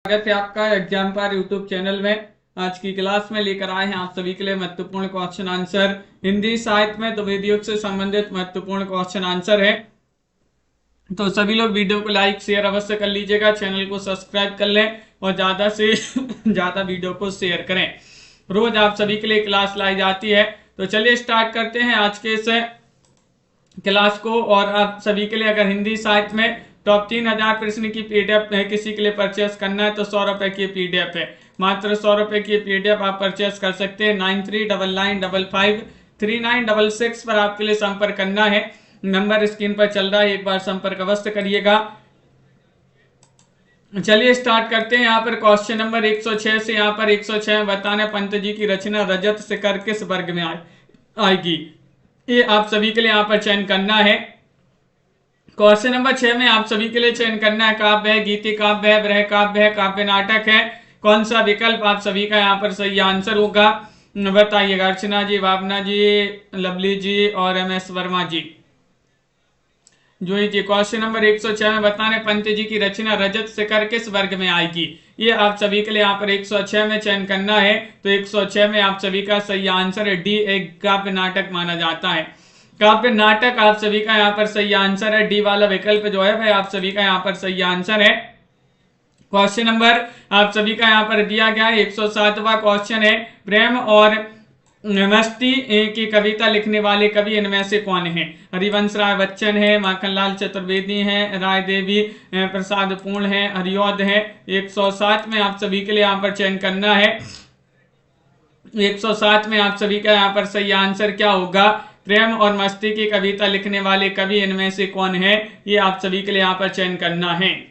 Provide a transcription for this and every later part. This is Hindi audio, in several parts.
स्वागत है आपका एग्जाम पार यूट्यूब चैनल में। आज की क्लास में लेकर आए हैं आप सभी के लिए महत्वपूर्ण क्वेश्चन आंसर हिंदी साहित्य में द्विवेदी युग से संबंधित महत्वपूर्ण क्वेश्चन आंसर है। तो सभी लोग वीडियो को लाइक शेयर अवश्य कर लीजिएगा, चैनल को सब्सक्राइब कर लें और ज्यादा से ज्यादा वीडियो को शेयर करें। रोज आप सभी के लिए क्लास लाई जाती है। तो चलिए स्टार्ट करते हैं आज के इस क्लास को। और आप सभी के लिए अगर हिंदी साहित्य में टॉप 3000 प्रश्न की पीडीएफ किसी के लिए परचेस करना है तो 100 रुपए की पीडीएफ है। मात्र 100 रुपए की पीडीएफ आप परचेस कर सकते हैं। 9399553966 पर आपके लिए संपर्क करना है। नंबर स्क्रीन पर चल रहा है, एक बार संपर्क अवश्य करिएगा। चलिए स्टार्ट करते हैं। यहाँ पर क्वेश्चन नंबर 106 से यहाँ पर 106 में बताना पंत जी की रचना रजत शिखर किस वर्ग में आएगी। ये आप सभी के लिए यहाँ पर चयन करना है। क्वेश्चन नंबर 6 में आप सभी के लिए चयन करना है काव्य है, गीति काव्य है, वृह काव्य है, काव्य नाटक है। कौन सा विकल्प आप सभी का यहाँ पर सही आंसर होगा बताइएगा। अर्चना जी, भावना जी, लवली जी और MS वर्मा जी। जो जी क्वेश्चन नंबर 106 में बताने पंत जी की रचना रजत शिखर किस वर्ग में आएगी। ये आप सभी के लिए यहाँ पर 106 में चयन करना है। तो 106 में आप सभी का सही आंसर है डी, एक काव्य नाटक माना जाता है। काव्य नाटक आप सभी का यहाँ पर सही आंसर है। डी वाला विकल्प जो है भाई आप सभी का यहाँ पर सही आंसर है। क्वेश्चन नंबर आप सभी का यहाँ पर दिया गया है 107वां क्वेश्चन है, प्रेम और मस्ती की कविता लिखने वाले कवि इनमें से कौन है। हरिवंश राय बच्चन है, माखनलाल चतुर्वेदी है, राय देवी प्रसाद पूर्ण है, हरिऔध है। 107 में आप सभी के लिए यहाँ पर चयन करना है। 107 में आप सभी का यहाँ पर सही आंसर क्या होगा। प्रेम और मस्ती की कविता लिखने वाले कवि इनमें से कौन है, ये आप सभी के लिए यहाँ पर चयन करना है।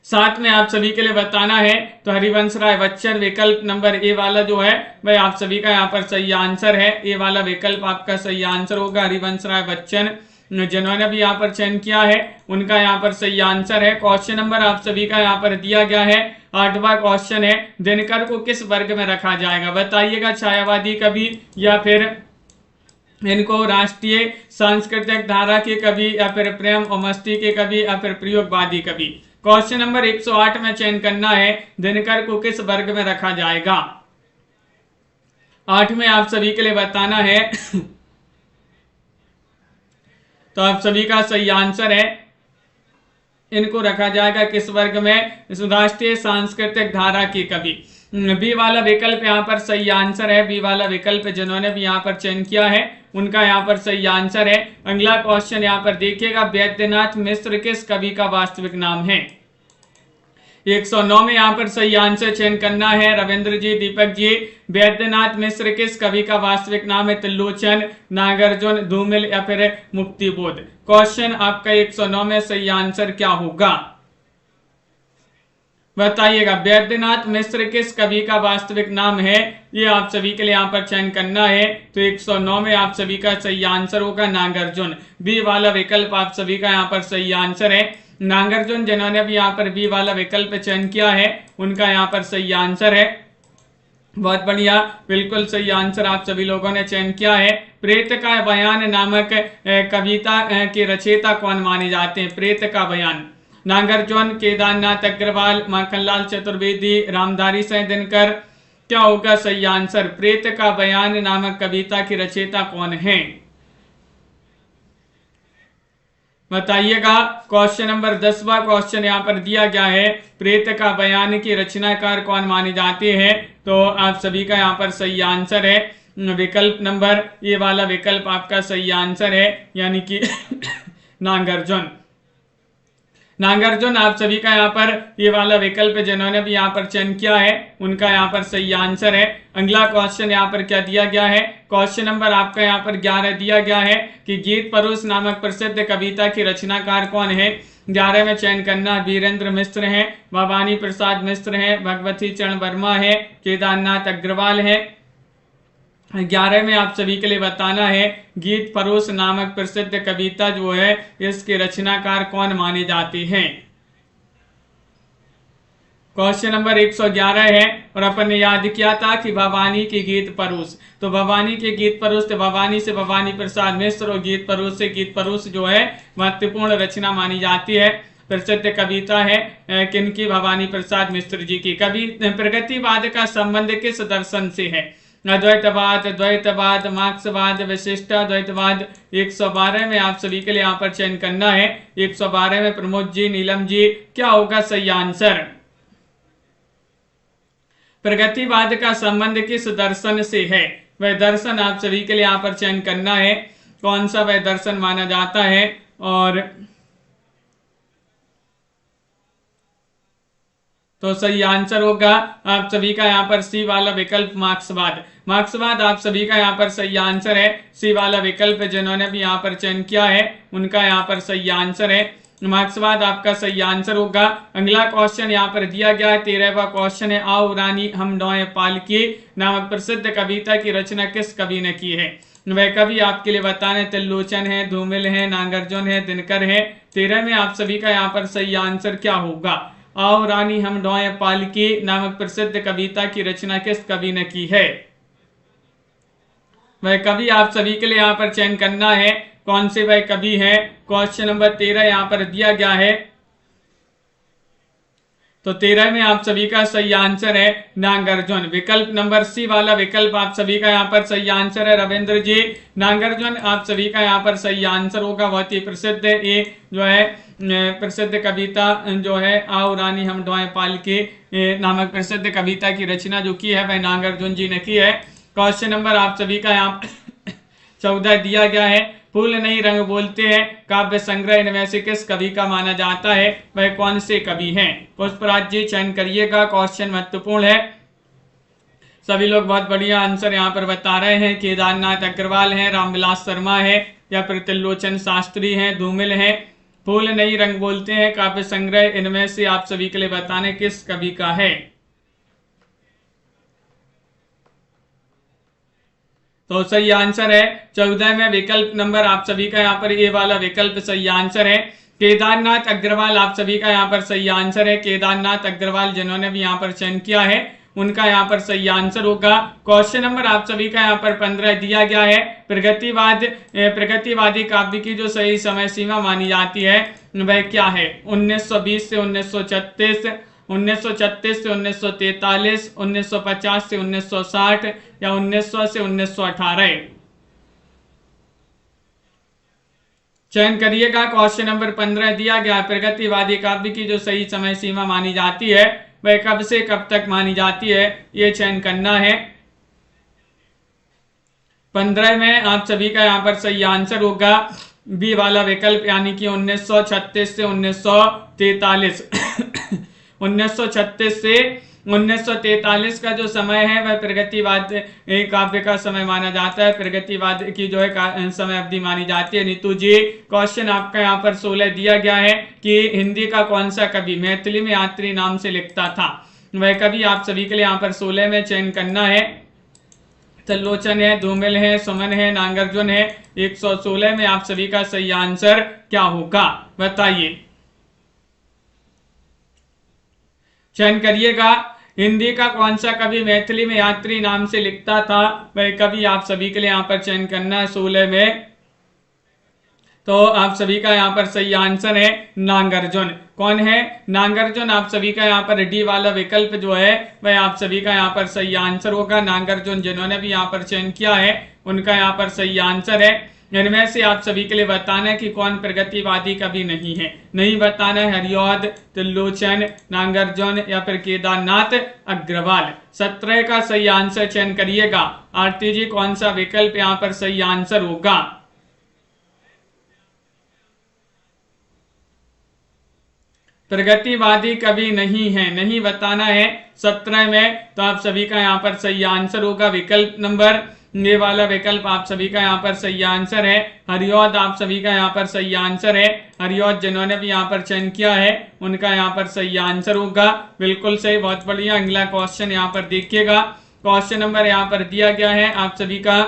7 में आप सभी के लिए बताना है तो हरिवंश राय बच्चन विकल्प नंबर ए वाला जो है वह आप सभी का यहाँ पर सही आंसर है। ए वाला विकल्प आपका सही आंसर होगा। हरिवंश राय बच्चन जिन्होंने भी यहाँ पर चयन किया है उनका यहाँ पर सही आंसर है। क्वेश्चन नंबर आप सभी का यहाँ पर दिया गया है 8वां क्वेश्चन है, दिनकर को किस वर्ग में रखा जाएगा बताइएगा। छायावादी कवि या फिर इनको राष्ट्रीय सांस्कृतिक धारा के कवि या फिर प्रेम और मस्ती के कवि या फिर प्रयोगवादी कवि। क्वेश्चन नंबर 108 में चयन करना है दिनकर को किस वर्ग में रखा जाएगा। 8 में आप सभी के लिए बताना है तो आप सभी का सही आंसर है इनको रखा जाएगा किस वर्ग में, राष्ट्रीय सांस्कृतिक धारा के कवि। बी वाला विकल्प यहाँ पर सही आंसर है। बी वाला विकल्प जिन्होंने भी यहाँ पर चयन किया है उनका यहाँ पर सही आंसर है। अगला क्वेश्चन यहाँ पर देखिएगा, वैद्यनाथ मिश्र किस कवि का वास्तविक नाम है। 109 में यहाँ पर सही आंसर चयन करना है। रविंद्र जी, दीपक जी, वैद्यनाथ मिश्र किस कवि का वास्तविक नाम है। त्रिलोचन, नागार्जुन, धूमिल या फिर मुक्तिबोध। क्वेश्चन आपका 109 में सही आंसर क्या होगा बताइएगा। वैद्यनाथ मिश्र किस कवि का वास्तविक नाम है, ये आप सभी के लिए यहाँ पर चयन करना है। तो 109 में आप सभी का सही आंसर होगा नागार्जुन। बी वाला विकल्प आप सभी का यहाँ पर सही आंसर है। नागार्जुन जिन्होंने भी यहाँ पर बी वाला विकल्प चयन किया है उनका यहाँ पर सही आंसर है। बहुत बढ़िया, बिल्कुल सही आंसर आप सभी लोगों ने चयन किया है। प्रेत का बयान नामक कविता के रचयिता कौन माने जाते हैं। प्रेत का बयान नागार्जुन, केदारनाथ अग्रवाल, माखनलाल चतुर्वेदी, रामधारी सिंह दिनकर। क्या होगा सही आंसर। प्रेत का बयान नामक कविता की रचयिता कौन है बताइएगा। क्वेश्चन नंबर 10वां क्वेश्चन यहाँ पर दिया गया है, प्रेत का बयान की रचनाकार कौन माने जाते हैं। तो आप सभी का यहाँ पर सही आंसर है विकल्प नंबर ये वाला विकल्प आपका सही आंसर है, यानी कि नागार्जुन। नागार्जुन आप सभी का यहाँ पर ये वाला विकल्प जिन्होंने भी यहाँ पर चयन किया है उनका यहाँ पर सही आंसर है। अगला क्वेश्चन यहाँ पर क्या दिया गया है। क्वेश्चन नंबर आपका यहाँ पर 11 दिया गया है कि गीत परुष नामक प्रसिद्ध कविता की रचनाकार कौन है। 11 में चयन करना वीरेंद्र मिश्र है, भवानी प्रसाद मिश्र है, भगवती चरण वर्मा है, केदारनाथ अग्रवाल है। 11 में आप सभी के लिए बताना है गीत परोस नामक प्रसिद्ध कविता जो है इसके रचनाकार कौन माने जाते हैं। क्वेश्चन नंबर 111 है और अपन ने याद किया था कि भवानी की गीत परोस। तो भवानी के गीत परोस तो भवानी से भवानी प्रसाद मिश्र और गीत परोस से गीत परोस जो है महत्वपूर्ण रचना मानी जाती है। प्रसिद्ध कविता है किनकी? भवानी प्रसाद मिश्र जी की। कवि प्रगतिवाद का संबंध किस दर्शन से है? अद्वैतवाद, द्वैतवाद, मार्क्सवाद, विशिष्टाद्वैतवाद। 112 में आप सभी के लिए यहाँ पर चयन करना है। 112 में प्रमोद जी, नीलम जी, क्या होगा सही आंसर? प्रगतिवाद का संबंध किस दर्शन से है? वह दर्शन आप सभी के लिए यहाँ पर चयन करना है, कौन सा वह दर्शन माना जाता है। और तो सही आंसर होगा आप सभी का यहाँ पर सी वाला विकल्प, मार्क्सवाद। मार्क्सवाद आप सभी का यहाँ पर सही आंसर है। सी वाला विकल्प जिन्होंने भी यहाँ पर चयन किया है उनका यहाँ पर सही आंसर है, मार्क्सवाद आपका सही आंसर होगा। अगला क्वेश्चन यहाँ पर दिया गया है, 13वां क्वेश्चन है, आओ रानी हम डोए पालकी नामक प्रसिद्ध कविता की रचना किस कवि ने की है? वह कवि आपके लिए बताने त्रिलोचन है, धूमिल है, नागार्जुन है, दिनकर है। 13 में आप सभी का यहाँ पर सही आंसर क्या होगा? आओ रानी हम डोए पालकी नामक प्रसिद्ध कविता की रचना किस कवि ने की है? वह कवि आप सभी के लिए यहाँ पर चयन करना है, कौन से वह कवि है। क्वेश्चन नंबर 13 यहाँ पर दिया गया है, तो 13 में आप सभी का सही आंसर है नागार्जुन। विकल्प नंबर सी वाला विकल्प आप सभी का यहाँ पर सही आंसर है रविंद्र जी। नागार्जुन आप सभी का यहाँ पर सही आंसर होगा। बहुत ही प्रसिद्ध ये जो है प्रसिद्ध कविता जो है आओ रानी हम डोए पालकी नामक प्रसिद्ध कविता की रचना जो की है वह नागार्जुन जी ने की है। क्वेश्चन नंबर आप सभी का यहाँ 14 दिया गया है, फूल नहीं रंग बोलते हैं काव्य संग्रह इनमें से किस कवि का माना जाता है? वह कौन से कवि हैं? पुष्पराज जी चयन करिएगा, क्वेश्चन महत्वपूर्ण है। सभी लोग बहुत बढ़िया आंसर यहाँ पर बता रहे हैं। केदारनाथ अग्रवाल हैं, रामविलास शर्मा है या फिर त्रिलोचन शास्त्री हैं, धूमिल हैं। फूल नहीं रंग बोलते हैं काव्य संग्रह इनमें से आप सभी के लिए बताने किस कवि का है? तो सही आंसर है 14 में विकल्प नंबर आप सभी का यहाँ पर ये वाला विकल्प सही आंसर है। केदारनाथ अग्रवाल आप सभी का यहाँ पर सही आंसर है। केदारनाथ अग्रवाल जिन्होंने भी यहाँ पर चयन किया है उनका यहाँ पर सही आंसर होगा। क्वेश्चन नंबर आप सभी का यहाँ पर 15 दिया गया है, प्रगतिवादी काव्य की जो सही समय सीमा मानी जाती है वह क्या है? 1920 से 1936, 1936 से 1943, 1950 से 1960 या 1900 से 1918? चयन करिएगा। क्वेश्चन नंबर 15 दिया गया, प्रगतिवादी काव्य की जो सही समय सीमा मानी जाती है वह कब से कब तक मानी जाती है, ये चयन करना है। 15 में आप सभी का यहाँ पर सही आंसर होगा बी वाला विकल्प, यानी कि 1936 से 1943। 1936 से 1943 का जो समय है वह प्रगतिवाद काव्य का समय माना जाता है, प्रगतिवाद की जो है समय अवधि मानी जाती है। नीतू जी क्वेश्चन आपका यहाँ पर 16 दिया गया है कि हिंदी का कौन सा कवि मैथिली में यात्री नाम से लिखता था? वह कवि आप सभी के लिए यहाँ पर 16 में चयन करना है। त्रिलोचन है, धूमिल है, सुमन है, नागार्जुन है। 116 में आप सभी का सही आंसर क्या होगा बताइए, चयन करिएगा। हिंदी का कौन सा कवि मैथिली में यात्री नाम से लिखता था? वह कवि आप सभी के लिए यहाँ पर चयन करना है 16 में। तो आप सभी का यहाँ पर सही आंसर है नागार्जुन। कौन है? नागार्जुन आप सभी का यहाँ पर डी वाला विकल्प जो है वह आप सभी का यहाँ पर सही आंसर होगा। नागार्जुन जिन्होंने भी यहाँ पर चयन किया है उनका यहाँ पर सही आंसर है। इनमें से आप सभी के लिए बताना है कि कौन प्रगतिवादी कवि नहीं है। नहीं बताना है हरिऔध, त्रिलोचन, नागार्जुन या फिर केदारनाथ अग्रवाल। 17 का सही आंसर चयन करिएगा। आरती जी कौन सा विकल्प यहाँ पर सही आंसर होगा? प्रगतिवादी कवि नहीं है, नहीं बताना है 17 में। तो आप सभी का यहाँ पर सही आंसर होगा विकल्प नंबर ये वाला विकल्प आप सभी का यहाँ पर सही आंसर है। हरिऔध आप सभी का यहाँ पर सही आंसर है। हरिऔध जिन्होंने भी यहाँ पर चयन किया है उनका यहाँ पर सही आंसर होगा। बिल्कुल सही, बहुत बढ़िया। अगला क्वेश्चन यहाँ पर देखिएगा। क्वेश्चन नंबर यहाँ पर दिया गया है आप सभी का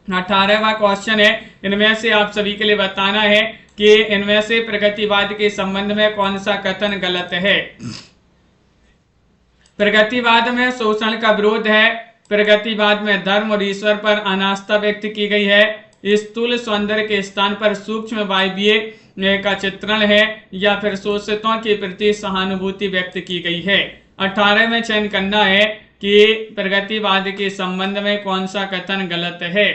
18वां क्वेश्चन है। इनमें से आप सभी के लिए बताना है कि इनमें से प्रगतिवाद के संबंध में कौन सा कथन गलत है। प्रगतिवाद में शोषण का विरोध है, प्रगतिवाद में धर्म और ईश्वर पर अनास्था व्यक्त की गई है, स्थूल सौंदर्य के स्थान पर सूक्ष्म वायवीय का चित्रण है या फिर शोषितों के प्रति सहानुभूति व्यक्त की गई है। 18 में चयन करना है कि प्रगतिवाद के संबंध में कौन सा कथन गलत है।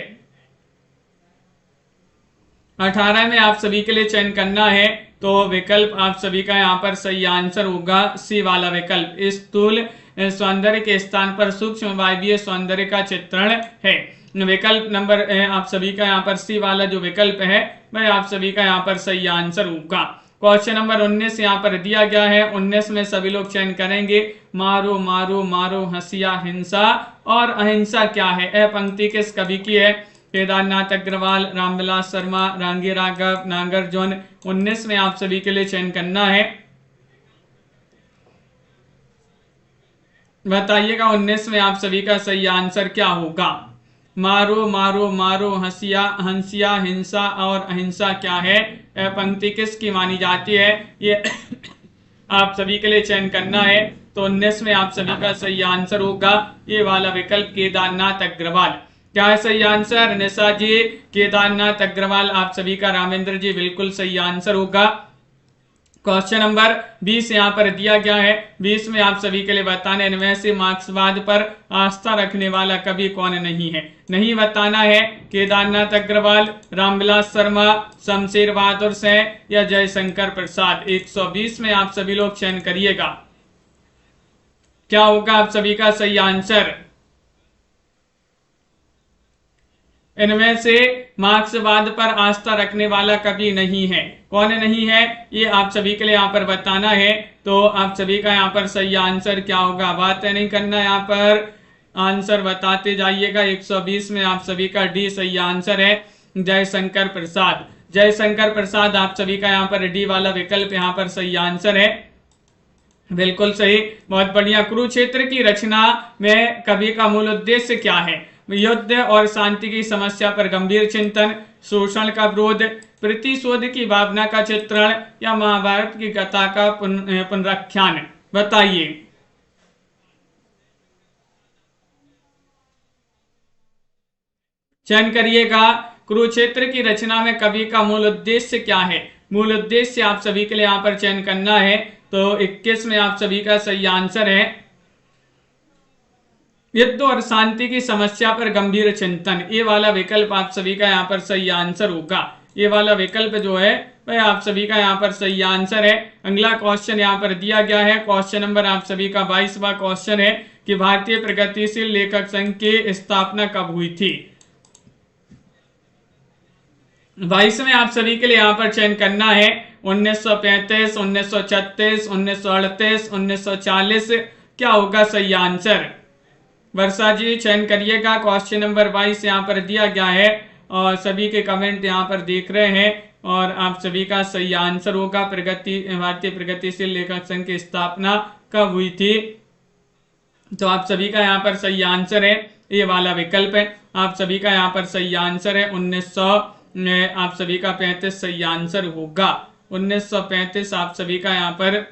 18 में आप सभी के लिए चयन करना है, तो विकल्प आप सभी का यहाँ पर सही आंसर होगा सी वाला विकल्प। स्थूल सौंदर्य के स्थान पर सूक्ष्म वायवीय सौंदर्य का चित्रण है। विकल्प नंबर आप सभी का यहाँ पर सी वाला जो विकल्प है वह आप सभी का यहाँ पर सही आंसर होगा। क्वेश्चन नंबर 19 यहाँ पर दिया गया है। 19 में सभी लोग चयन करेंगे। मारो मारो मारो हंसिया हिंसा और अहिंसा क्या है। यह पंक्ति किस कवि की है। केदारनाथ अग्रवाल, रामविलास शर्मा, रांगी राघव, नागार्जुन। 19 में आप सभी के लिए चयन करना है, बताइएगा 19 में आप सभी का सही आंसर क्या होगा। मारो मारो मारो हंसिया हंसिया हिंसा और अहिंसा क्या है। यह पंक्ति किसकी मानी जाती है, ये आप सभी के लिए चयन करना है। तो 19 में आप सभी का सही आंसर होगा ये वाला विकल्प केदारनाथ अग्रवाल। क्या है सही आंसर निशा जी? केदारनाथ अग्रवाल आप सभी का। रामेंद्र जी बिल्कुल सही आंसर होगा। क्वेश्चन नंबर 20 यहाँ पर दिया गया है। 20 में आप सभी के लिए बताना है, इनमें से मार्क्सवाद पर आस्था रखने वाला कवि कौन नहीं है। नहीं बताना है केदारनाथ अग्रवाल, रामविलास शर्मा, शमशेर बहादुर सिंह या जयशंकर प्रसाद। 120 में आप सभी लोग चयन करिएगा, क्या होगा आप सभी का सही आंसर। इनमें से मार्क्सवाद पर आस्था रखने वाला कवि नहीं है। कौन नहीं है ये आप सभी के लिए यहाँ पर बताना है। तो आप सभी का यहाँ पर सही आंसर क्या होगा, बात नहीं करना, यहाँ पर आंसर बताते जाइएगा। 120 में आप सभी का डी सही आंसर है, जयशंकर प्रसाद। जयशंकर प्रसाद आप सभी का यहाँ पर डी वाला विकल्प यहाँ पर सही आंसर है, बिल्कुल सही, बहुत बढ़िया। कुरुक्षेत्र की रचना में कवि का मूल उद्देश्य क्या है। युद्ध और शांति की समस्या पर गंभीर चिंतन, शोषण का विरोध, प्रतिशोध की भावना का चित्रण या महाभारत की कथा का पुनराख्यान। बताइए। चयन करिएगा। कुरुक्षेत्र की रचना में कवि का मूल उद्देश्य क्या है। मूल उद्देश्य आप सभी के लिए यहाँ पर चयन करना है। तो 21 में आप सभी का सही आंसर है, युद्ध और शांति की समस्या पर गंभीर चिंतन। ये वाला विकल्प आप सभी का यहाँ पर सही आंसर होगा। ये वाला विकल्प जो है वह आप सभी का यहाँ पर सही आंसर है। अगला क्वेश्चन यहाँ पर दिया गया है। क्वेश्चन नंबर आप सभी का 22वां क्वेश्चन है कि भारतीय प्रगतिशील लेखक संघ की स्थापना कब हुई थी। 22 में आप सभी के लिए यहाँ पर चयन करना है। 1935, 1936, 1938, 1940। क्या होगा सही आंसर। वर्षा जी चयन करिएगा। क्वेश्चन नंबर 22 यहाँ पर दिया गया है और सभी के कमेंट यहाँ पर देख रहे हैं और आप सभी का सही आंसर होगा भारतीय प्रगतिशील लेखक संघ की स्थापना कब हुई थी। तो आप सभी का यहाँ पर सही आंसर है ये वाला विकल्प है। आप सभी का यहाँ पर सही आंसर है 1900 आप सभी का 35 सही आंसर होगा। 1935 आप सभी का यहाँ पर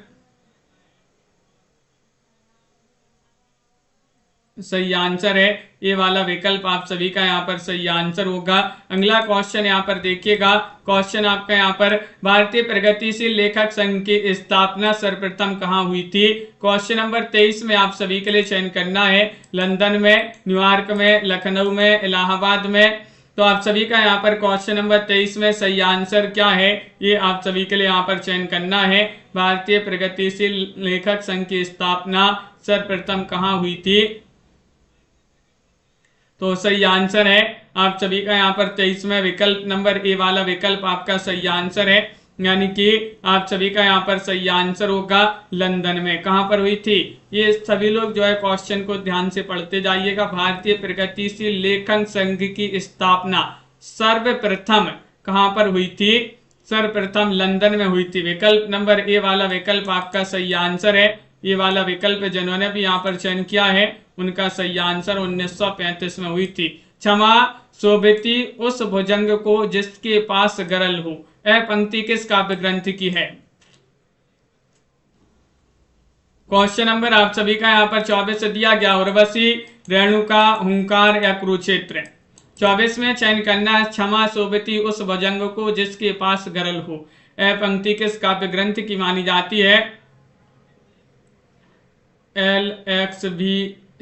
सही आंसर है। ये वाला विकल्प आप सभी का यहाँ पर सही आंसर होगा। अगला क्वेश्चन यहाँ पर देखिएगा। क्वेश्चन आपका यहाँ पर भारतीय प्रगतिशील लेखक संघ की स्थापना सर्वप्रथम कहाँ हुई थी। क्वेश्चन नंबर 23 में आप सभी के लिए चयन करना है। लंदन में, न्यूयॉर्क में, लखनऊ में, इलाहाबाद में। तो आप सभी का यहाँ पर क्वेश्चन नंबर 23 में सही आंसर क्या है ये आप सभी के लिए यहाँ पर चयन करना है। भारतीय प्रगतिशील लेखक संघ की स्थापना सर्वप्रथम कहाँ हुई थी। तो सही आंसर है आप सभी का यहाँ पर 23 में विकल्प नंबर ए वाला विकल्प आपका सही आंसर है, यानी कि आप सभी का यहाँ पर सही आंसर होगा लंदन में। कहाँ पर हुई थी ये सभी लोग जो है क्वेश्चन को ध्यान से पढ़ते जाइएगा। भारतीय प्रगतिशील लेखक संघ की स्थापना सर्वप्रथम कहाँ पर हुई थी, सर्वप्रथम लंदन में हुई थी। विकल्प नंबर ए वाला विकल्प आपका सही आंसर है। ये वाला विकल्प जिन्होंने भी यहाँ पर चयन किया है उनका सही आंसर 1935 में हुई थी। क्षमा शोभिती उस भुजंग को जिसके पास गरल हो। यह पंक्ति किस काव्य ग्रंथ की है। क्वेश्चन नंबर आप सभी का यहाँ पर 24 से दिया गया। उर्वशी, रेणुका, हुंकार या कुरुक्षेत्र। 24 में चयन करना है। क्षमा शोभिती उस भुजंग को जिसके पास गरल हो। यह पंक्ति किस काव्य ग्रंथ की मानी जाती है? LXV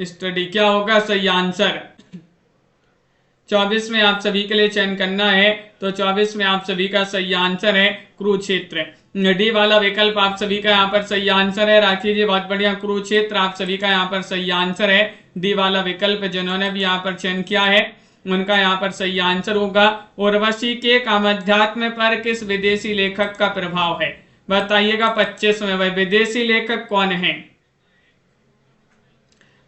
study. क्या होगा सही आंसर? 24 में आप सभी के लिए चयन करना है, तो 24 में आप सभी का सही आंसर है कुरुक्षेत्र। डी वाला विकल्प आप सभी का यहाँ पर सही आंसर है। राखी जी बहुत बढ़िया, कुरुक्षेत्र आप सभी का यहाँ पर सही आंसर है। डी वाला विकल्प जिन्होंने भी यहाँ पर चयन किया है उनका यहाँ पर सही आंसर होगा। उर्वशी के कामाध्यात्म पर किस विदेशी लेखक का प्रभाव है? बताइएगा। 25 में वह विदेशी लेखक कौन है?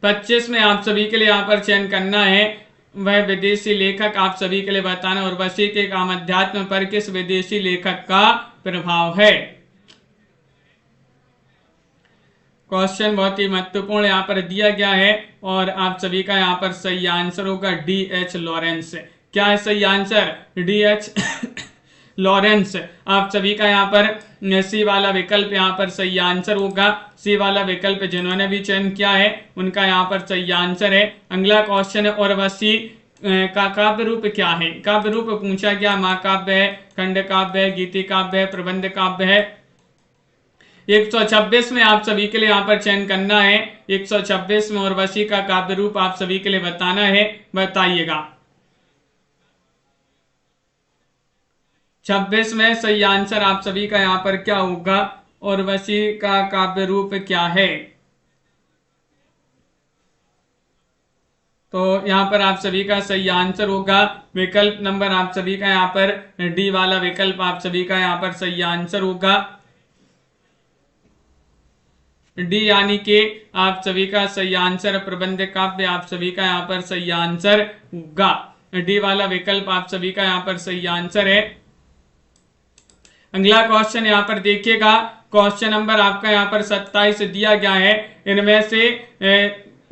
25 में आप सभी के लिए यहाँ पर चयन करना है, वह विदेशी लेखक आप सभी के लिए बताना उर्वशी के कामाध्यात्म पर किस विदेशी लेखक का प्रभाव है। क्वेश्चन बहुत ही महत्वपूर्ण यहाँ पर दिया गया है और आप सभी का यहाँ पर सही आंसर होगा DH लॉरेंस। क्या है सही आंसर? DH Lawrence. आप सभी का यहाँ पर सी वाला विकल्प यहाँ पर सही आंसर होगा। सी वाला विकल्प जिन्होंने भी चयन किया है उनका यहाँ पर सही आंसर है। अगला क्वेश्चन है उर्वशी का काव्य रूप क्या है? काव्य रूप पूछा गया, महाकाव्य है, खंड काव्य है, गीति काव्य है, प्रबंध काव्य है। 126 में आप सभी के लिए यहाँ पर चयन करना है। 126 में उर्वशी का काव्य रूप आप सभी के लिए बताना है, बताइएगा। 26 में सही आंसर आप सभी का यहाँ पर क्या होगा? उर्वशी का काव्य रूप क्या है? तो यहाँ पर आप सभी का सही आंसर होगा विकल्प नंबर आप सभी का यहाँ पर डी वाला विकल्प आप सभी का यहाँ पर सही आंसर होगा। डी यानी कि आप सभी का सही आंसर प्रबंध काव्य आप सभी का यहाँ पर सही आंसर होगा। डी वाला विकल्प आप सभी का यहाँ पर सही आंसर है। अगला क्वेश्चन यहाँ पर देखिएगा, क्वेश्चन नंबर आपका यहाँ पर 27 दिया गया है। इनमें से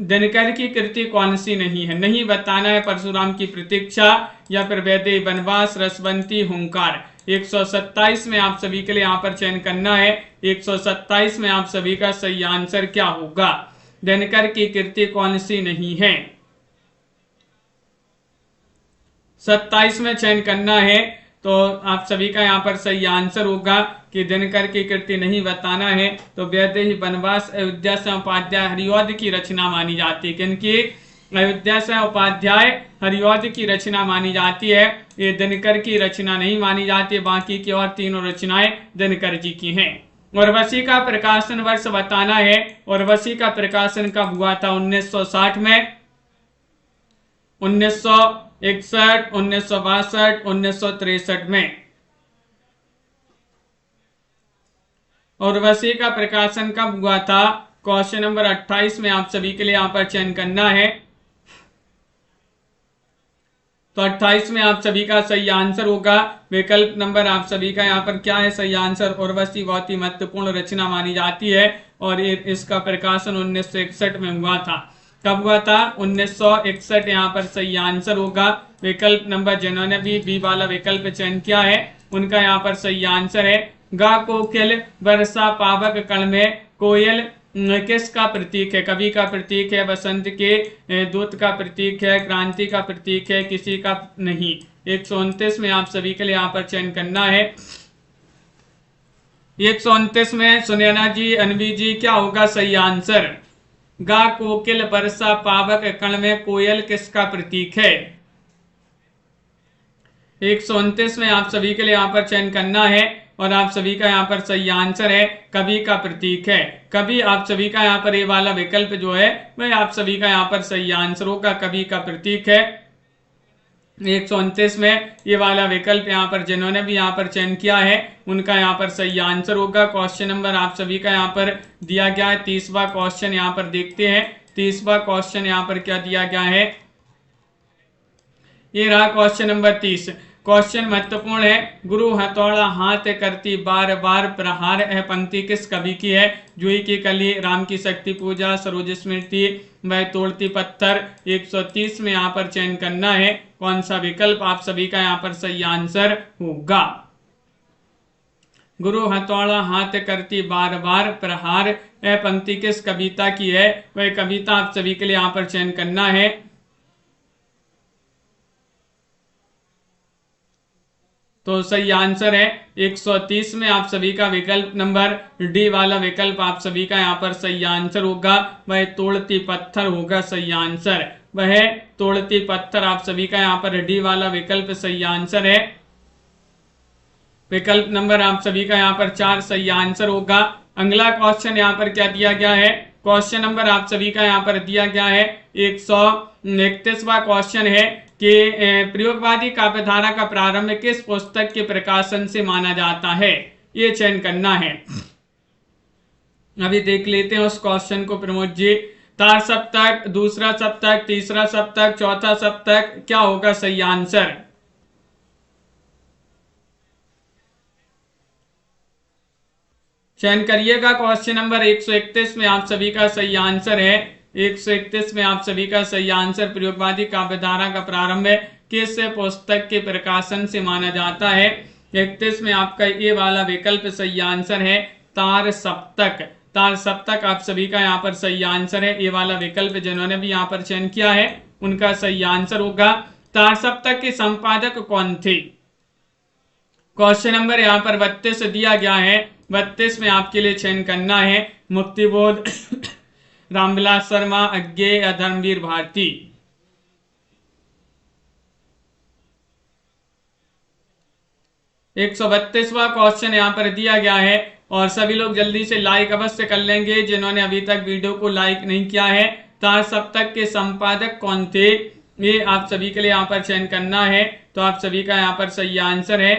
दिनकर की कृति कौन सी नहीं है? नहीं बताना है। परशुराम की प्रतीक्षा या फिर वैदेही वनवास, रसवंती, हुंकार। 127 में आप सभी के लिए यहाँ पर चयन करना है। 127 में आप सभी का सही आंसर क्या होगा? दिनकर की कृति कौन सी नहीं है? 27 में चयन करना है, तो आप सभी का यहाँ पर सही आंसर होगा कि दिनकर की कृति नहीं बताना है, तो वैदेही वनवास अयोध्या से उपाध्याय हरिऔध की रचना मानी जाती है। क्योंकि अयोध्या से उपाध्याय हरिऔध की रचना मानी जाती है, ये दिनकर की रचना नहीं मानी जाती है। बाकी की और तीनों रचनाएं दिनकर जी की हैं। उर्वशी का प्रकाशन वर्ष बताना है। उर्वशी का प्रकाशन कब हुआ था? 1960 में, 1961, 1962, 1963 में। उर्वशी का प्रकाशन कब हुआ था? क्वेश्चन नंबर 28 में आप सभी के लिए यहाँ पर चयन करना है। तो 28 में आप सभी का सही आंसर होगा विकल्प नंबर आप सभी का यहाँ पर क्या है सही आंसर? उर्वशी बहुत ही महत्वपूर्ण रचना मानी जाती है और इसका प्रकाशन 1961 में हुआ था। कब हुआ था? 1961 यहाँ पर सही आंसर होगा। विकल्प नंबर जिन्होंने भी बी वाला विकल्प चयन किया है उनका यहाँ पर सही आंसर है। गा कोकिल वर्षा पावक कण में कोयल किसका प्रतीक है? कवि का प्रतीक है, वसंत के दूत का प्रतीक है, क्रांति का प्रतीक है, किसी का नहीं। 129 में आप सभी के लिए यहाँ पर चयन करना है। 129 में सुनैना जी, अनवी जी, क्या होगा सही आंसर? गा कोकिल वर्षा पावक कण में कोयल किसका प्रतीक है? 129 में आप सभी के लिए यहाँ पर चयन करना है और आप सभी का यहाँ पर सही आंसर है कवि का प्रतीक है। कवि आप सभी का यहाँ पर ये वाला विकल्प जो है वह आप सभी का यहाँ पर सही आंसर होगा, कवि का प्रतीक है। 129 में ये वाला विकल्प यहाँ पर जिन्होंने भी यहाँ पर चयन किया है उनका यहाँ पर सही आंसर होगा। क्वेश्चन नंबर आप सभी का यहाँ पर दिया गया है 30वां क्वेश्चन यहाँ पर देखते हैं। 30वां क्वेश्चन यहाँ पर क्या दिया गया है? ये रहा क्वेश्चन नंबर 30। क्वेश्चन महत्वपूर्ण है। गुरु हथौड़ा हाथ करती बार बार प्रहार, यह पंक्ति किस कवि की है? जूही की कली, राम की शक्ति पूजा, सरोज स्मृति, वह तोड़ती पत्थर। 130 में यहाँ पर चयन करना है कौन सा विकल्प आप सभी का यहाँ पर सही आंसर होगा। गुरु हथौड़ा हाथ करती बार बार प्रहार, यह पंक्ति किस कविता की है? वह कविता आप सभी के लिए यहाँ पर चयन करना है। तो सही आंसर है 130 में आप सभी का विकल्प नंबर डी वाला विकल्प आप सभी का यहाँ पर सही आंसर होगा, वह तोड़ती पत्थर होगा सही आंसर। वह तोड़ती पत्थर आप सभी का यहाँ पर डी वाला विकल्प सही आंसर है। विकल्प नंबर आप सभी का यहाँ पर 4 सही आंसर होगा। अगला क्वेश्चन यहाँ पर क्या दिया गया है, क्वेश्चन नंबर आप सभी का यहाँ पर दिया गया है 131वां क्वेश्चन है कि प्रयोगवादी काव्यधारा का प्रारंभ किस पुस्तक के प्रकाशन से माना जाता है, ये चयन करना है। अभी देख लेते हैं उस क्वेश्चन को प्रमोद जी। तार सप्तक, दूसरा सप्तक, तीसरा सप्तक, चौथा सप्तक, क्या होगा सही आंसर? चयन करिएगा। क्वेश्चन नंबर 131 में आप सभी का सही आंसर है, 131 में आप सभी का सही आंसर प्रयोगवादी काव्यधारा का प्रारंभ किस पुस्तक के प्रकाशन से माना जाता है। 31 में आपका ये वाला विकल्प सही आंसर है, तार सप्तक। तार सप्तक आप सभी का यहाँ पर सही आंसर है। ये वाला विकल्प जिन्होंने भी यहाँ पर चयन किया है उनका सही आंसर होगा। तार सप्तक के संपादक कौन थे? क्वेश्चन नंबर यहाँ पर 32 दिया गया है। 32 में आपके लिए चयन करना है मुक्तिबोध, रामविलास शर्मा, अज्ञेय या धर्मवीर भारती। एक 132वां क्वेश्चन यहाँ पर दिया गया है और सभी लोग जल्दी से लाइक अवश्य कर लेंगे जिन्होंने अभी तक वीडियो को लाइक नहीं किया है। तार सप्तक के संपादक कौन थे, ये आप सभी के लिए यहाँ पर चयन करना है। तो आप सभी का यहाँ पर सही आंसर है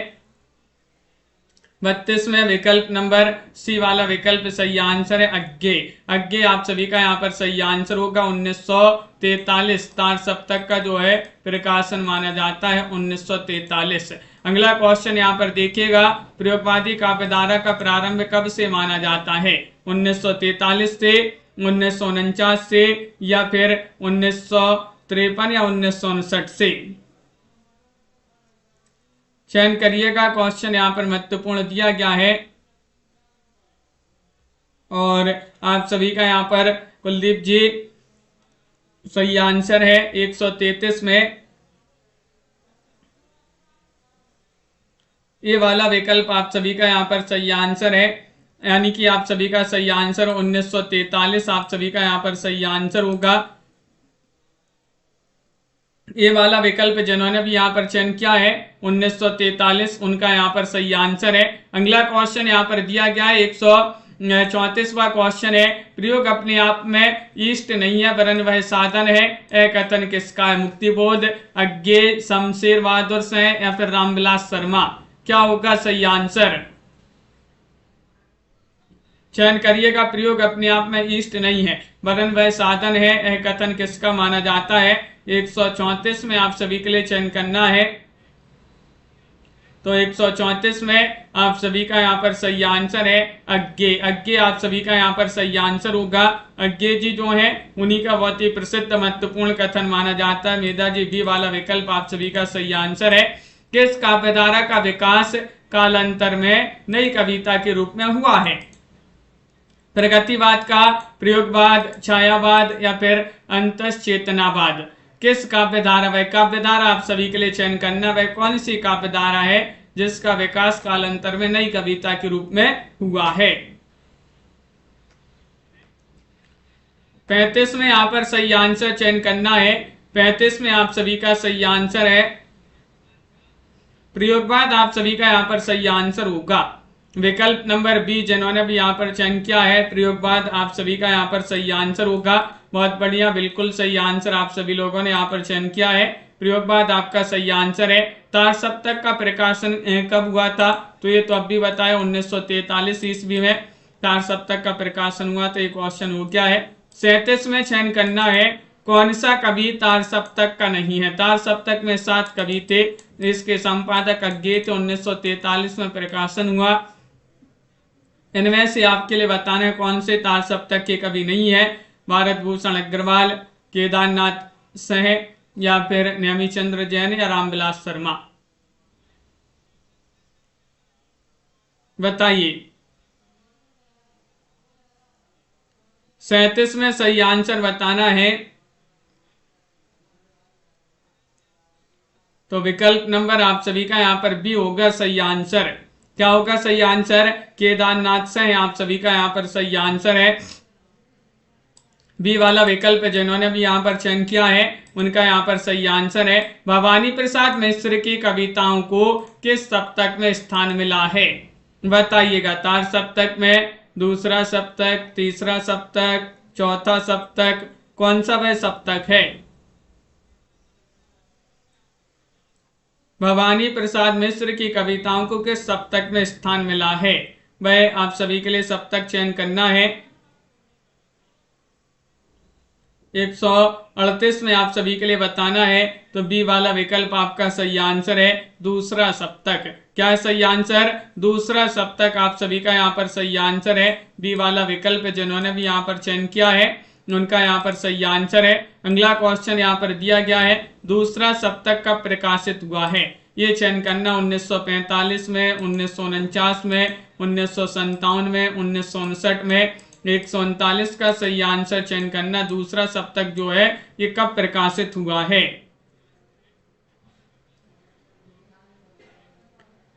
32 में विकल्प नंबर सी वाला विकल्प सही आंसर है, अज्ञेय। अज्ञेय आप सभी का यहाँ पर सही आंसर होगा। 1943 तार सप्तक का जो है प्रकाशन माना जाता है 1943। अगला क्वेश्चन यहाँ पर देखिएगा, प्रयोगवादी काव्यधारा का प्रारंभ कब से माना जाता है? 1943 से, 1949 से, या फिर 1953 या 1959 से? चयन करिएगा। क्वेश्चन यहाँ पर महत्वपूर्ण दिया गया है और आप सभी का यहाँ पर कुलदीप जी सही आंसर है 133 में ये वाला विकल्प आप सभी का यहाँ पर सही आंसर है, यानी कि आप सभी का सही आंसर 1943 आप सभी का यहाँ पर सही आंसर होगा। ये वाला विकल्प जिन्होंने भी यहाँ पर चयन किया है 1943 उनका यहाँ पर सही आंसर है। अगला क्वेश्चन यहाँ पर दिया गया है 134वां क्वेश्चन है, प्रयोग अपने आप में इष्ट नहीं है वरन वह साधन है, यह कथन किसका है? मुक्तिबोध, अज्ञेय, शमशेर बहादुर शाह या फिर रामविलास शर्मा? क्या होगा सही आंसर? चयन करिएगा। प्रयोग अपने आप में इष्ट नहीं है वरन वह साधन है, यह कथन किसका माना जाता है? 134 में आप सभी के लिए चयन करना है। तो 134 में आप सभी का यहाँ पर सही आंसर है अज्ञेय। अज्ञेय आप सभी का यहाँ पर सही आंसर होगा। अज्ञेय जी जो है उन्हीं का बहुत ही प्रसिद्ध महत्वपूर्ण कथन माना जाता है। मेधा जी बी वाला विकल्प आप सभी का सही आंसर है। किस काव्यधारा का विकास कालांतर में नई कविता के रूप में हुआ है? प्रगतिवाद का, प्रयोगवाद, छायावाद या फिर अंतश्चेतनावाद? किस काव्यधारा? वह काव्यधारा आप सभी के लिए चयन करना, वह कौन सी काव्यधारा है जिसका विकास कालांतर में नई कविता के रूप में हुआ है? 35 में यहाँ पर सही आंसर चयन करना है। 35 में आप सभी का सही आंसर है प्रयोगवाद। आप सभी का यहाँ पर सही आंसर होगा। विकल्प नंबर बी जिन्होंने भी यहाँ पर चयन किया है प्रयोगवाद, आप सभी का यहाँ पर सही आंसर होगा। बहुत बढ़िया, बिल्कुल सही आंसर आप सभी लोगों ने यहाँ पर चयन किया है। प्रयोगवाद आपका सही आंसर है। तार सप्तक का प्रकाशन कब हुआ था? तो ये तो अब भी बताया 1943 ईस्वी में तार सप्तक का प्रकाशन हुआ। तो ये क्वेश्चन हो गया है। 37 में चयन करना है, कौन सा कवि तार सप्तक का नहीं है? तार सप्तक में 7 कवि थे, इसके संपादक अज्ञेय थे। 1943 में प्रकाशन हुआ। इनमें से आपके लिए बताना है कौन से तार सप्तक के कवि नहीं है। भारत भूषण अग्रवाल, केदारनाथ शाह या फिर नेमिचंद्र जैन या रामविलास शर्मा? बताइए। 37 में सही आंसर बताना है। तो विकल्प नंबर आप सभी का यहाँ पर बी होगा सही आंसर। क्या होगा सही आंसर? केदारनाथ से है आप सभी का यहाँ पर सही आंसर है। बी वाला विकल्प जिन्होंने भी यहाँ पर चयन किया है उनका यहाँ पर सही आंसर है। भवानी प्रसाद मिश्र की कविताओं को किस सप्तक में स्थान मिला है? बताइएगा। तार सप्तक में, दूसरा सप्तक, तीसरा सप्तक, चौथा सप्तक, कौन सा वह सप्तक है? भवानी प्रसाद मिश्र की कविताओं को किस सप्तक में स्थान मिला है? वह आप सभी के लिए सप्तक चयन करना है। 138 में आप सभी के लिए बताना है। तो बी वाला विकल्प आपका सही आंसर है, दूसरा सप्तक। क्या है सही आंसर? दूसरा सप्तक आप सभी का यहाँ पर सही आंसर है। बी वाला विकल्प जिन्होंने भी यहाँ पर चयन किया है उनका यहाँ पर सही आंसर है। अगला क्वेश्चन यहाँ पर दिया गया है, दूसरा सप्तक कब प्रकाशित हुआ है? ये चयन करना 1945 में, 1949 में, 1957 में, 1959 में। 139 का सही आंसर चयन करना। दूसरा सप्तक जो है ये कब प्रकाशित हुआ है?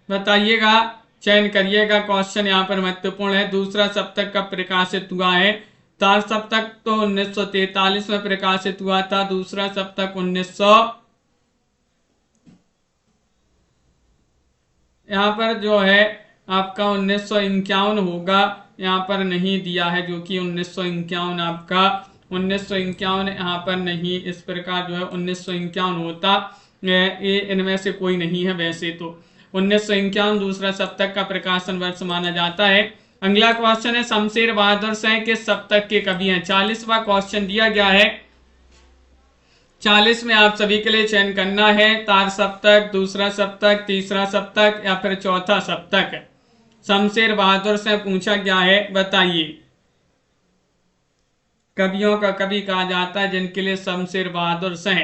बताइएगा, चयन करिएगा। क्वेश्चन यहाँ पर महत्वपूर्ण है। दूसरा सप्तक कब प्रकाशित हुआ है? तार सप्तक तो 1943 में प्रकाशित हुआ था। दूसरा सप्तक 1900 यहाँ पर जो है आपका 1951 होगा, यहाँ पर नहीं दिया है, जो कि 1951 आपका 1951 यहाँ पर नहीं, इस प्रकार जो है 1951 होता, ये इनमें से कोई नहीं है। वैसे तो 1951 दूसरा सप्तक का प्रकाशन वर्ष माना जाता है। अगला क्वेश्चन है, शमशेर बहादुर शाह किस सप्तक के कवि हैं? 40वां क्वेश्चन दिया गया है। 40 में आप सभी के लिए चयन करना है, तार सप्तक, दूसरा सप्तक, तीसरा सप्तक या फिर चौथा सप्तक। शमशेर बहादुर से पूछा गया है, बताइए। कवियों का कवि कहा जाता है जिनके लिए शमशेर बहादुर शाह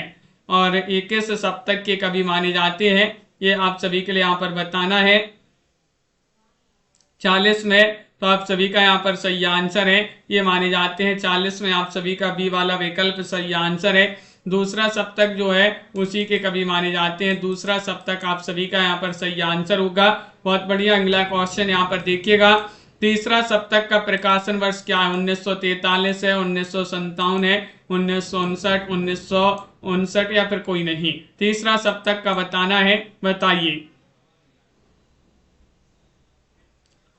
और 21 सप्तक के कवि माने जाते हैं, ये आप सभी के लिए यहाँ पर बताना है। 40 में तो आप सभी का यहाँ पर सही आंसर है, ये माने जाते हैं। 40 में आप सभी का बी वाला विकल्प सही आंसर है। दूसरा सप्तक जो है उसी के कवि माने जाते हैं। दूसरा सप्तक आप सभी का यहाँ पर सही आंसर होगा। बहुत बढ़िया। अगला क्वेश्चन यहाँ पर देखिएगा, तीसरा सप्तक का प्रकाशन वर्ष क्या है? 1943 है, 1957 है, 1959, 1959 या फिर कोई नहीं? तीसरा सप्तक का बताना है, बताइए।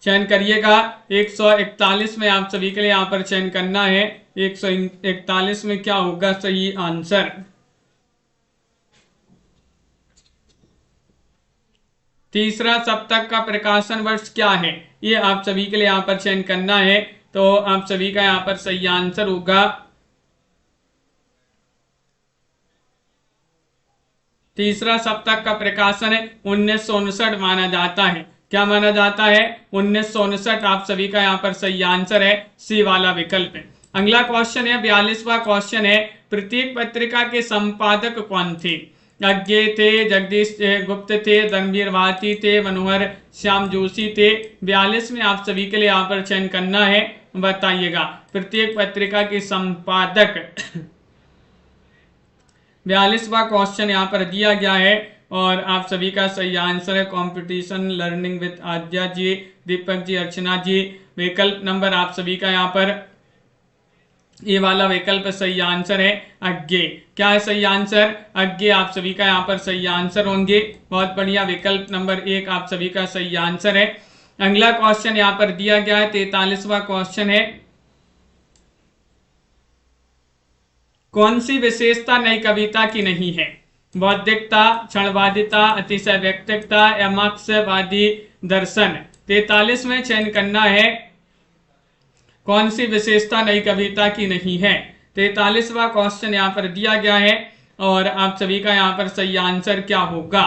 चयन करिएगा। 141 में आप सभी के लिए यहाँ पर चयन करना है। 141 में क्या होगा सही आंसर? तीसरा सप्तक का प्रकाशन वर्ष क्या है? ये आप सभी के लिए यहाँ पर चयन करना है। तो आप सभी का यहाँ पर सही आंसर होगा, तीसरा सप्तक का प्रकाशन 1959 माना जाता है। क्या माना जाता है? 1959 आप सभी का यहाँ पर सही आंसर है, सी वाला विकल्प है। अगला क्वेश्चन है, 42वां क्वेश्चन है, प्रत्येक पत्रिका के संपादक कौन थे? अज्ञे थे, जगदीश गुप्त थे, धर्मवीर भारती थे, मनोहर श्याम जोशी थे। 42 में आप सभी के लिए यहाँ पर चयन करना है, बताइएगा। प्रत्येक पत्रिका के संपादक 42वां क्वेश्चन यहाँ पर दिया गया है और आप सभी का सही आंसर है कंपटीशन लर्निंग विद आद्या जी, दीपक जी, अर्चना जी। विकल्प नंबर आप सभी का यहाँ पर ये वाला विकल्प सही आंसर है, अज्ञे। क्या है सही आंसर? अज्ञे आप सभी का यहाँ पर सही आंसर होंगे। बहुत बढ़िया। विकल्प नंबर 1 आप सभी का सही आंसर है। अगला क्वेश्चन यहाँ पर दिया गया है, 43वां क्वेश्चन है, कौन सी विशेषता नई कविता की नहीं है? बौद्धिकता, क्षणवादिता, अतिशय व्यक्तिकता या मार्क्सवादी दर्शन। 43 में चयन करना है, कौन सी विशेषता नई कविता की नहीं है? 43वां क्वेश्चन यहाँ पर दिया गया है और आप सभी का यहाँ पर सही आंसर क्या होगा?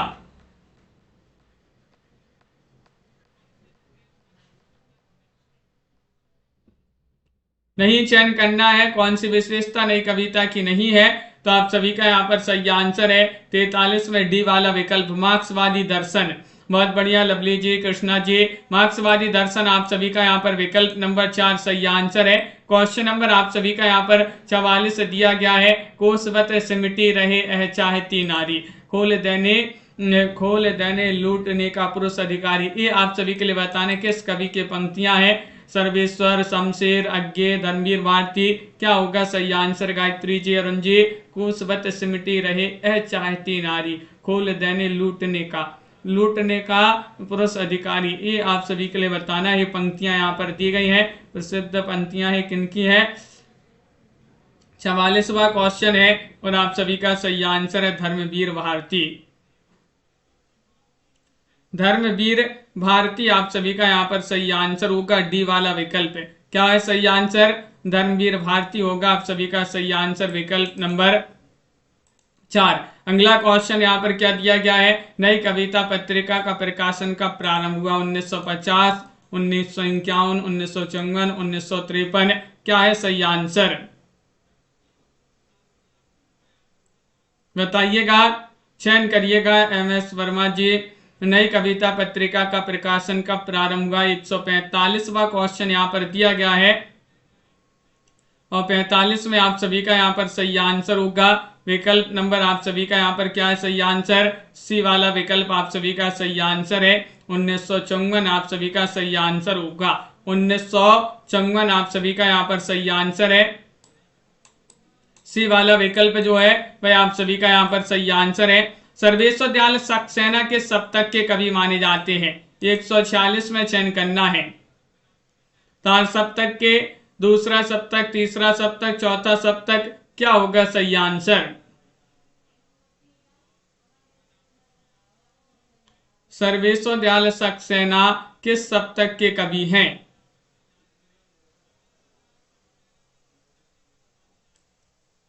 नहीं चयन करना है, कौन सी विशेषता नई कविता की नहीं है, तो आप सभी का यहाँ पर सही आंसर है 43 में डी वाला विकल्प, मार्क्सवादी दर्शन। बहुत बढ़िया लवली जी, कृष्णा जी। मार्क्सवादी दर्शन आप सभी का यहाँ पर विकल्प नंबर 4 सही आंसर है। क्वेश्चन नंबर आप सभी का यहाँ पर 44 दिया गया है, कोसवत सिमटी रहे चाहती नारी, खोल देने खोल देने लूटने का पुरुष अधिकारी। ये आप सभी के लिए बताने किस कवि के पंक्तियां हैं। सर्वेश्वर, शमशेर, अज्ञे, धर्मवीर भारती। क्या होगा सही आंसर गायत्री जी, अरुण जी। कुसवत सिमटी रहे चाहती नारी, खोल देने लूटने का पुरुष अधिकारी। ये आप सभी के लिए बताना है। पंक्तियां यहाँ पर दी गई हैं, प्रसिद्ध पंक्तियां हैं, किनकी है। 44वां क्वेश्चन है और आप सभी का सही आंसर है धर्मवीर भारती। धर्मवीर भारती आप सभी का यहाँ पर सही आंसर होगा, डी वाला विकल्प है। क्या है सही आंसर, धर्मवीर भारती होगा आप सभी का सही आंसर, विकल्प नंबर 4। अगला क्वेश्चन यहाँ पर क्या दिया गया है। नई कविता पत्रिका का प्रकाशन कब प्रारंभ हुआ। 1950, 1951, 1954, 1953। क्या है सही आंसर, बताइएगा, चयन करिएगा। MS वर्मा जी, नई कविता पत्रिका का प्रकाशन कब प्रारंभ हुआ। 145वां क्वेश्चन यहाँ पर दिया गया है और 45 में आप सभी का यहाँ पर सही आंसर होगा, विकल्प नंबर आप सभी का यहाँ पर क्या है सही आंसर, सी वाला विकल्प आप सभी का सही आंसर है। 1954 आप सभी का सही आंसर होगा। 1954 आप सभी का यहाँ पर सही आंसर है। सी वाला विकल्प जो है वह आप सभी का यहाँ पर सही आंसर है। सर्वेश्वर दयाल सक्सेना के सप्तक के कवि माने जाते हैं। 146 में चयन करना है। तार सप्तक के, दूसरा सप्तक, तीसरा सप्तक, चौथा सप्तक। क्या होगा सही आंसर, सर्वेश्वर दयाल सक्सेना किस सप्तक के कवि हैं।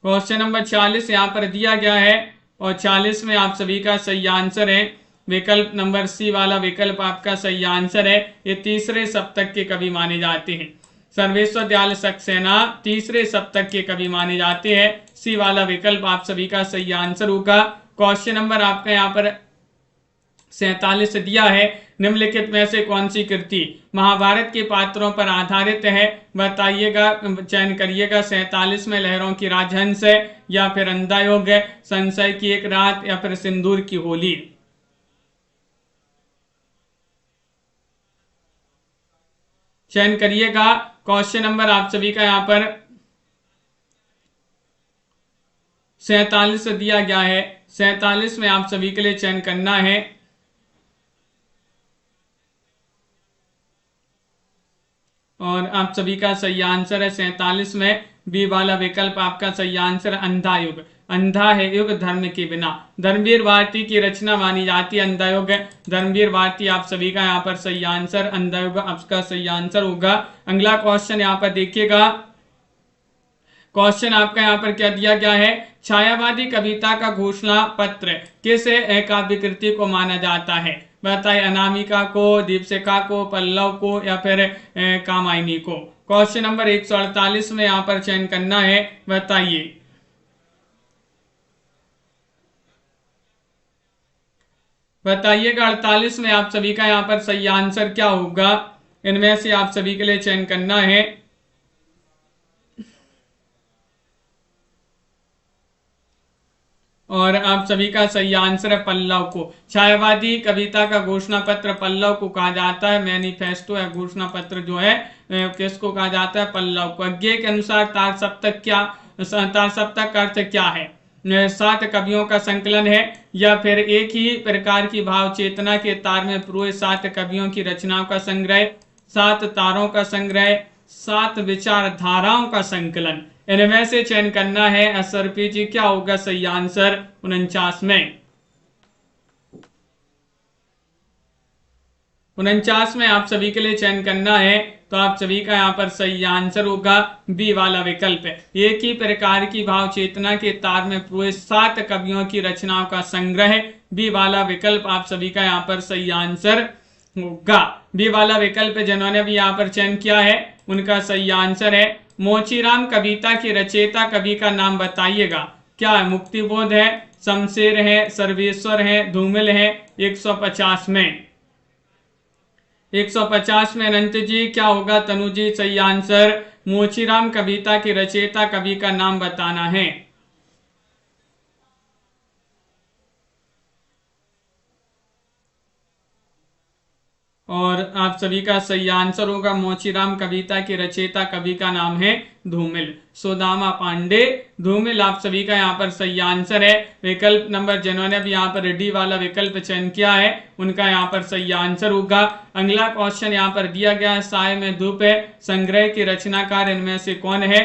क्वेश्चन नंबर 40 यहाँ पर दिया गया है और 40 में आप सभी का सही आंसर है, विकल्प नंबर सी वाला विकल्प आपका सही आंसर है। ये तीसरे सप्तक के कवि माने जाते हैं। सर्वेश्वर दयाल सक्सेना तीसरे सप्तक के कवि माने जाते हैं। सी वाला विकल्प आप सभी का सही आंसर होगा। क्वेश्चन नंबर आपका यहाँ पर 47 दिया है। निम्नलिखित में से कौन सी कृति महाभारत के पात्रों पर आधारित है, बताइएगा, चयन करिएगा। 47 में लहरों की राजहंस है, या फिर अंधा योग है, संशय की एक रात, या फिर सिंदूर की होली। चयन करिएगा। क्वेश्चन नंबर आप सभी का यहाँ पर 47 दिया गया है। 47 में आप सभी के लिए चयन करना है और आप सभी का सही आंसर है 47 में बी वाला विकल्प आपका सही आंसर, अंधा युग। अंधा है युग धर्म के बिना। धर्मवीर भारती की रचना मानी जाती है अंधा युग। धर्मवीर भारती आप सभी का यहाँ पर सही आंसर, अंधा युग आपका सही आंसर होगा। अगला क्वेश्चन यहाँ पर देखिएगा। क्वेश्चन आपका यहाँ पर क्या दिया गया है। छायावादी कविता का घोषणा पत्र किस काव्य कृति को माना जाता है, बताइए। अनामिका को, दीपशिखा को, पल्लव को, या फिर कामायनी को। क्वेश्चन नंबर 148 में यहाँ पर चयन करना है, बताइए। बताइएगा 48 में आप सभी का यहाँ पर सही आंसर क्या होगा। इनमें से आप सभी के लिए चयन करना है। और आप सभी का सही आंसर है पल्लव को। छायावादी कविता का घोषणा पत्र पल्लव को कहा जाता है। मैनिफेस्टो या घोषणा पत्र जो है किसको कहा जाता है, पल्लव को। अज्ञे के अनुसार तार सप्तक का अर्थ क्या है। 7 कवियों का संकलन है, या फिर एक ही प्रकार की भाव चेतना के तार में पिरोए 7 कवियों की रचनाओं का संग्रह, 7 तारों का संग्रह, 7 विचारधाराओं का संकलन। इनमें से चयन करना है। SRP जी, क्या होगा सही आंसर 49 में। 49 में आप सभी के लिए चयन करना है, तो आप सभी का यहाँ पर सही आंसर होगा बी वाला विकल्प है। एक ही प्रकार की भाव चेतना के तार में पिरोए 7 कवियों की रचनाओं का संग्रह, बी वाला विकल्प आप सभी का यहाँ पर सही आंसर होगा। बी वाला विकल्प जिन्होंने भी यहाँ पर चयन किया है उनका सही आंसर है। मोचीराम कविता की रचयिता कवि का नाम बताइएगा। क्या है, मुक्तिबोध है, शमशेर है, सर्वेश्वर है, धूमिल है। 150 में 150 में अनंत जी, क्या होगा तनु जी सही आंसर। मोचीराम कविता की रचयिता कवि का नाम बताना है। और आप सभी का सही आंसर होगा मोचीराम कविता के रचयिता कवि का नाम है धूमिल, सुदामा पांडे धूमिल आप सभी का यहाँ पर सही आंसर है। विकल्प नंबर जिन्होंने भी यहाँ पर डी वाला विकल्प चयन किया है उनका यहाँ पर सही आंसर होगा। अगला क्वेश्चन यहाँ पर दिया गया है साय में धूप है संग्रह के रचनाकार इनमें से कौन है।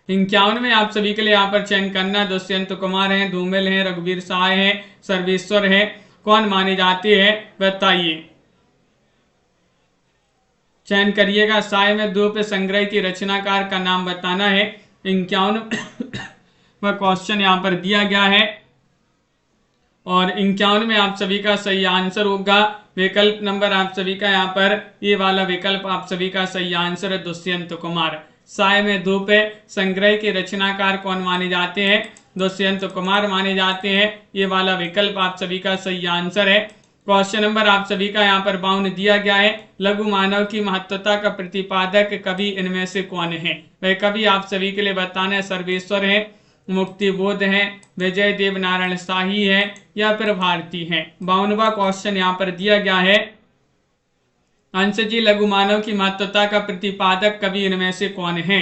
51 में आप सभी के लिए यहाँ पर चयन करना दुष्यंत कुमार है, धूमिल है, रघुवीर सहाय है, सर्वेश्वर है, कौन माने जाते हैं बताइए। चयन करिएगा। साय में धूप संग्रह की रचनाकार का नाम बताना है। 51 वह क्वेश्चन यहाँ पर दिया गया है और 51 में आप सभी का सही आंसर होगा विकल्प नंबर आप सभी का यहाँ पर ये वाला विकल्प आप सभी का सही आंसर है दुष्यंत कुमार। साय में धूप संग्रह के रचनाकार कौन माने जाते हैं, दुष्यंत कुमार माने जाते हैं। ये वाला विकल्प आप सभी का सही आंसर है। क्वेश्चन नंबर आप सभी का यहाँ पर 52 दिया गया है लघु मानव की महत्वता का प्रतिपादक कवि इनमें से कौन है। वह कवि आप सभी के लिए बताना है सर्वेश्वर है, मुक्ति बोध है, विजय देव नारायण शाही है या फिर भारती है। 52वां क्वेश्चन यहाँ पर दिया गया है अंश जी लघु मानव की महत्वता का प्रतिपादक कवि इनमें से कौन है।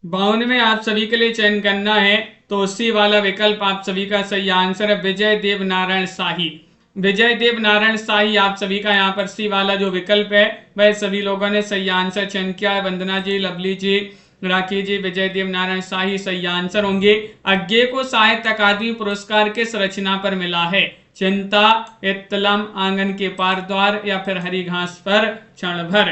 बावन में आप सभी के लिए चयन करना है तो उसी वाला विकल्प आप सभी का सही आंसर है विजय देव नारायण शाही। विजय देव नारायण शाही आप सभी का यहाँ पर सी वाला जो विकल्प है वह सभी लोगों ने सही आंसर चयन किया है। वंदना जी, लवली जी, राखी जी, विजय देव नारायण शाही सही आंसर होंगे। अज्ञे को साहित्य अकादमी पुरस्कार किस रचना पर मिला है, चिंता, इत्तलम, आंगन के पार द्वार या फिर हरी घास पर क्षण भर।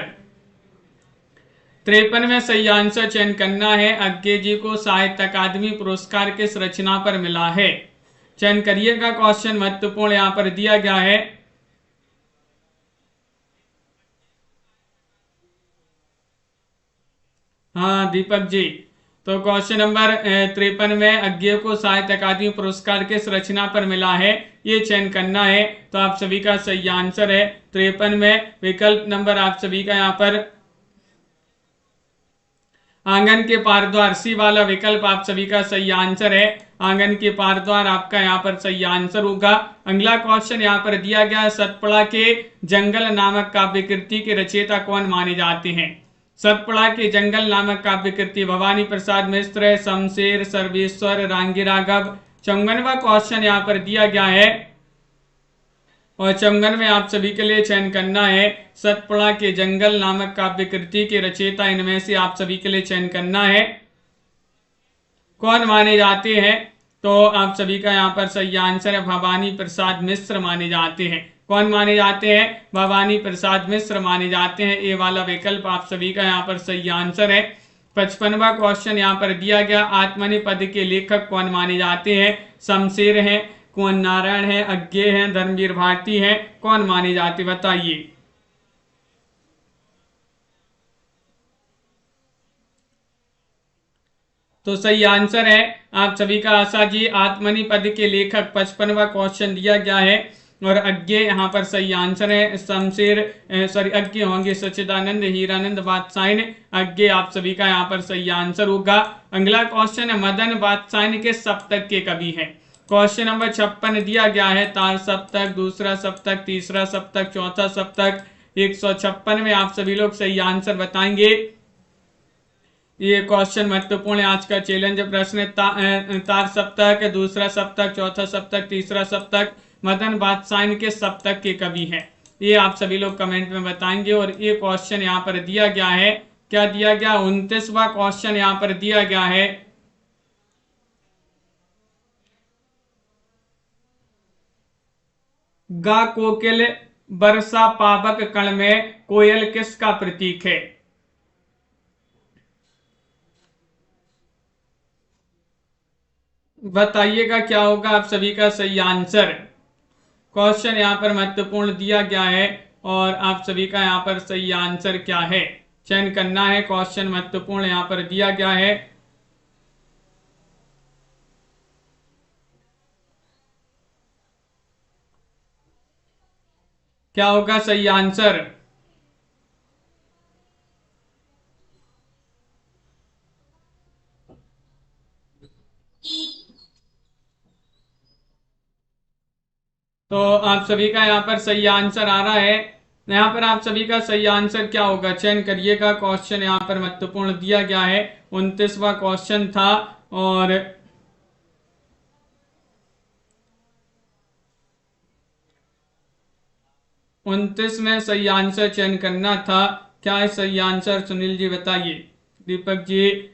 53 में सही आंसर चयन करना है। अज्ञे जी को साहित्य अकादमी पुरस्कार किस रचना पर मिला है, चयन करिएगा। क्वेश्चन महत्वपूर्ण यहाँ पर दिया गया है। हाँ दीपक जी, तो क्वेश्चन नंबर 53 में अज्ञे को साहित्य अकादमी पुरस्कार किस रचना पर मिला है ये चयन करना है। तो आप सभी का सही आंसर है 53 में विकल्प नंबर आप सभी का यहाँ पर आंगन के पारद्वार, सी वाला विकल्प आप सभी का सही आंसर है। आंगन के पारद्वार आपका यहाँ पर सही आंसर होगा। अगला क्वेश्चन यहाँ पर दिया गया है सतपुड़ा के जंगल नामक काव्य कृति के रचयिता कौन माने जाते हैं। सतपुड़ा के जंगल नामक काव्य कृति भवानी प्रसाद मिश्र, शमशेर, सर्वेश्वर, रांगी राघव। 54वां क्वेश्चन यहाँ पर दिया गया है और 54 में आप सभी के लिए चयन करना है सतपुड़ा के जंगल नामक काव्य कृति के रचयिता इनमें से आप सभी के लिए चयन करना है कौन माने जाते हैं। तो आप सभी का यहाँ पर सही आंसर है भवानी प्रसाद मिश्र माने जाते हैं। कौन माने जाते हैं, भवानी प्रसाद मिश्र माने जाते हैं। ये वाला विकल्प आप सभी का यहाँ पर सही आंसर है। 55वां क्वेश्चन यहाँ पर दिया गया आत्मनि पद के लेखक कौन माने जाते हैं। शमशेर हैं, कौन नारायण है, अज्ञे हैं, धर्मवीर भारती हैं, कौन माने जाते बताइए। तो सही आंसर है आप सभी का आशा जी आत्मनि पद के लेखक। 55वां क्वेश्चन दिया गया है और अज्ञे यहाँ पर सही आंसर है। शमशेर सॉरी अज्ञे होंगे सच्चिदानंद, हीरानंद, बादशाइन। अज्ञे आप सभी का यहाँ पर सही आंसर होगा। अगला क्वेश्चन है मदन बादशाइन के सप्तक के कवि हैं। क्वेश्चन नंबर 56 दिया गया है तार सप्तक, दूसरा सप्तक, तीसरा सप्तक, चौथा सप्तक। 156 में आप सभी लोग सही आंसर बताएंगे। ये क्वेश्चन महत्वपूर्ण है, आज का चैलेंज प्रश्न। तार सप्तक, दूसरा सप्तक, चौथा सप्तक, तीसरा सप्तक मदन बादशाइन के सप्तक के कवि हैं। ये आप सभी लोग कमेंट में बताएंगे। और ये क्वेश्चन यहाँ पर दिया गया है, क्या दिया गया, 29वां क्वेश्चन यहाँ पर दिया गया है। गा कोकिल वर्षा पावक कण में कोयल किसका प्रतीक है। बताइएगा क्या होगा आप सभी का सही आंसर। क्वेश्चन यहाँ पर महत्वपूर्ण दिया गया है और आप सभी का यहाँ पर सही आंसर क्या है चयन करना है। क्वेश्चन महत्वपूर्ण यहाँ पर दिया गया है। क्या होगा सही आंसर। तो आप सभी का यहाँ पर सही आंसर आ रहा है। यहाँ पर आप सभी का सही आंसर क्या होगा, चयन करिएगा। क्वेश्चन यहाँ पर महत्वपूर्ण दिया गया है, 29वां क्वेश्चन था और 29 में सही आंसर चयन करना था। क्या है सही आंसर, सुनील जी बताइए। दीपक जी,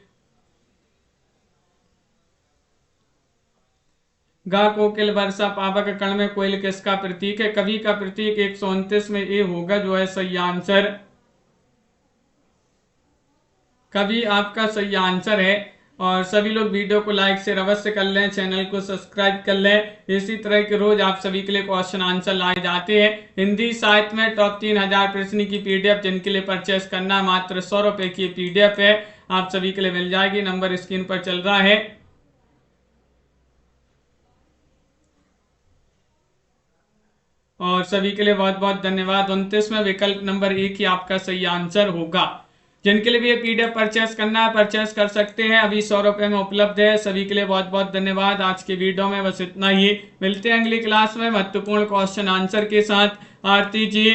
गा कोकिल वर्षा पावक कण में कोयल किसका प्रतीक है? कवि का प्रतीक 129 में ए होगा जो है सही आंसर। कवि आपका सही आंसर है। और सभी लोग वीडियो को लाइक शेयर अवश्य कर लें, चैनल को सब्सक्राइब कर लें। इसी तरह के रोज आप सभी के लिए क्वेश्चन आंसर लाए जाते हैं। हिंदी साहित्य में टॉप 3000 प्रश्न की पीडीएफ जिनके लिए परचेस करना मात्र 100 रुपए की पीडीएफ है, आप सभी के लिए मिल जाएगी। नंबर स्क्रीन पर चल रहा है। और सभी के लिए बहुत बहुत धन्यवाद। 29 में विकल्प नंबर 1 ही आपका सही आंसर होगा। जिनके लिए भी ये पीडीएफ परचेस करना है परचेस कर सकते हैं, अभी 100 रुपए में उपलब्ध है। सभी के लिए बहुत बहुत धन्यवाद। आज के वीडियो में बस इतना ही। मिलते हैं अगली क्लास में महत्वपूर्ण क्वेश्चन आंसर के साथ। आरती जी,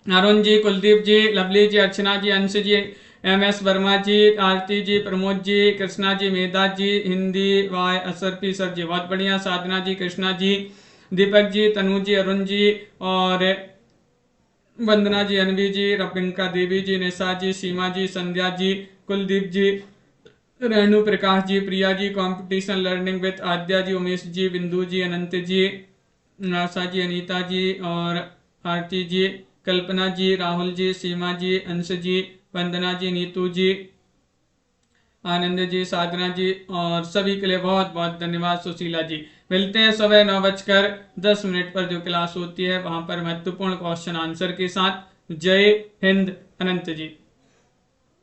अरुण जी, कुलदीप जी, लवली जी, अर्चना जी, अंश जी, MS वर्मा जी, आरती जी, प्रमोद जी, कृष्णा जी, मेधा जी, हिंदी वाय असरपी सर जी बहुत बढ़िया, साधना जी, कृष्णा जी, दीपक जी, तनु जी, अरुण जी और वंदना जी, अनवी जी, रपिंका देवी जी, निशा जी, सीमा जी, संध्या जी, कुलदीप जी, Renu Prakash ji, Priya ji, competition learning with आद्या जी, उमेश जी, बिंदु जी, अनंत जी, आशा जी, अनीता जी और आरती जी, कल्पना जी, राहुल जी, सीमा जी, अंश जी, वंदना जी, नीतू जी, आनंद जी, साधना जी और सभी के लिए बहुत बहुत धन्यवाद। सुशीला जी, मिलते हैं सुबह 9:10 पर जो क्लास होती है वहां पर महत्वपूर्ण क्वेश्चन आंसर के साथ। जय हिंद, अनंत जी।